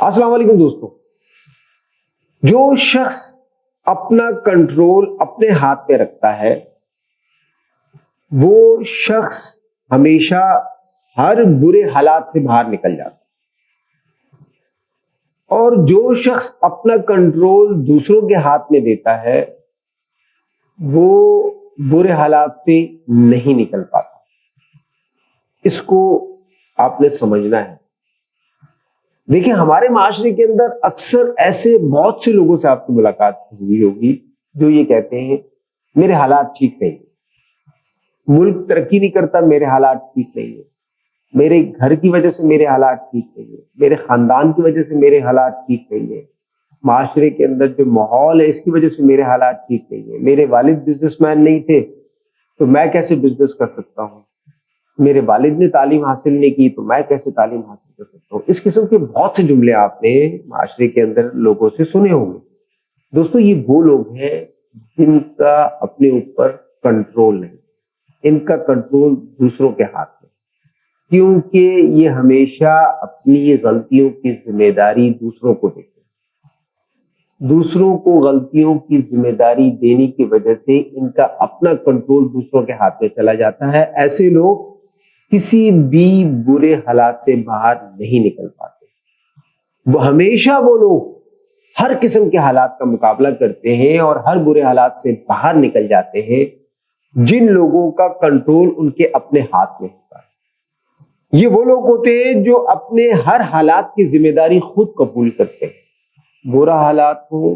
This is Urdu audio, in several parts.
السلام علیکم دوستوں، جو شخص اپنا کنٹرول اپنے ہاتھ پہ رکھتا ہے وہ شخص ہمیشہ ہر برے حالات سے باہر نکل جاتا ہے، اور جو شخص اپنا کنٹرول دوسروں کے ہاتھ میں دیتا ہے وہ برے حالات سے نہیں نکل پاتا۔ اس کو آپ نے سمجھنا ہے۔ دیکھیں، ہمارے معاشرے کے اندر اکثر ایسے بہت سے لوگوں سے آپ کی ملاقات ہوئی ہوگی جو یہ کہتے ہیں میرے حالات ٹھیک نہیں ہیں، ملک ترقی نہیں کرتا، میرے حالات ٹھیک نہیں ہیں، میرے گھر کی وجہ سے میرے حالات ٹھیک نہیں ہیں، میرے خاندان کی وجہ سے میرے حالات ٹھیک نہیں ہیں، معاشرے کے اندر جو ماحول ہے اس کی وجہ سے میرے حالات ٹھیک نہیں ہیں، میرے والد بزنس مین نہیں تھے تو میں کیسے بزنس کر سکتا ہوں، میرے والد نے تعلیم حاصل نہیں کی تو میں کیسے تعلیم حاصل کر سکتا ہوں۔ اس قسم کے بہت سے جملے آپ نے معاشرے کے اندر لوگوں سے سنے ہوں گے۔ دوستو، یہ وہ لوگ ہیں جن کا اپنے اوپر کنٹرول نہیں، ان کا کنٹرول دوسروں کے ہاتھ میں، کیونکہ یہ ہمیشہ اپنی غلطیوں کی ذمہ داری دوسروں کو دیتے ہیں۔ دوسروں کو غلطیوں کی ذمہ داری دینے کی وجہ سے ان کا اپنا کنٹرول دوسروں کے ہاتھ میں چلا جاتا ہے۔ ایسے لوگ کسی بھی برے حالات سے باہر نہیں نکل پاتے۔ وہ ہمیشہ وہ لوگ ہر قسم کے حالات کا مقابلہ کرتے ہیں اور ہر برے حالات سے باہر نکل جاتے ہیں جن لوگوں کا کنٹرول ان کے اپنے ہاتھ میں ہوتا ہے۔ یہ وہ لوگ ہوتے ہیں جو اپنے ہر حالات کی ذمہ داری خود قبول کرتے ہیں۔ برا حالات ہو،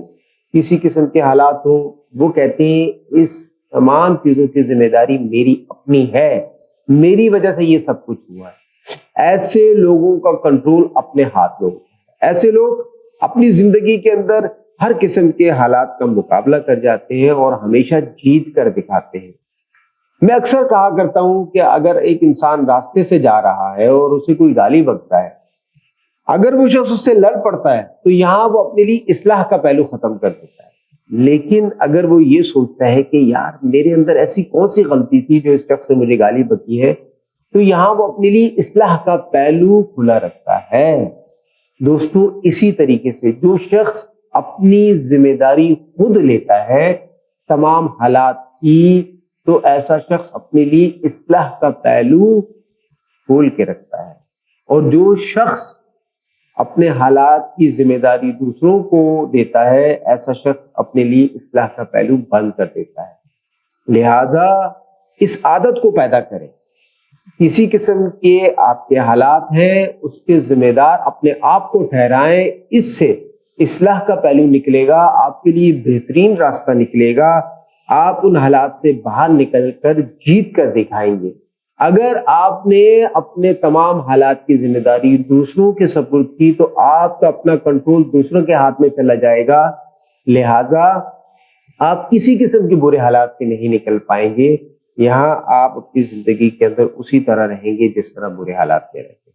کسی قسم کے حالات ہو، وہ کہتے ہیں اس تمام چیزوں کی ذمہ داری میری اپنی ہے، میری وجہ سے یہ سب کچھ ہوا ہے۔ ایسے لوگوں کا کنٹرول اپنے ہاتھ میں ہوتا ہے۔ ایسے لوگ اپنی زندگی کے اندر ہر قسم کے حالات کا مقابلہ کر جاتے ہیں اور ہمیشہ جیت کر دکھاتے ہیں۔ میں اکثر کہا کرتا ہوں کہ اگر ایک انسان راستے سے جا رہا ہے اور اسے کوئی گالی بکتا ہے، اگر وہ شخص اس سے لڑ پڑتا ہے تو یہاں وہ اپنے لیے اصلاح کا پہلو ختم کر دیتا ہے۔ لیکن اگر وہ یہ سوچتا ہے کہ یار میرے اندر ایسی کون سی غلطی تھی جو اس شخص نے مجھے گالی بکی ہے، تو یہاں وہ اپنے لیے اصلاح کا پہلو کھلا رکھتا ہے۔ دوستو، اسی طریقے سے جو شخص اپنی ذمہ داری خود لیتا ہے تمام حالات کی، تو ایسا شخص اپنے لیے اصلاح کا پہلو کھول کے رکھتا ہے، اور جو شخص اپنے حالات کی ذمہ داری دوسروں کو دیتا ہے ایسا شخص اپنے لیے اصلاح کا پہلو بند کر دیتا ہے۔ لہذا اس عادت کو پیدا کریں، کسی قسم کے آپ کے حالات ہیں اس کے ذمہ دار اپنے آپ کو ٹھہرائیں، اس سے اصلاح کا پہلو نکلے گا، آپ کے لیے بہترین راستہ نکلے گا، آپ ان حالات سے باہر نکل کر جیت کر دکھائیں گے۔ اگر آپ نے اپنے تمام حالات کی ذمہ داری دوسروں کے سپرد کی تو آپ کا اپنا کنٹرول دوسروں کے ہاتھ میں چلا جائے گا، لہٰذا آپ کسی قسم کے برے حالات سے نہیں نکل پائیں گے۔ یہاں آپ اپنی زندگی کے اندر اسی طرح رہیں گے جس طرح برے حالات میں رہیں۔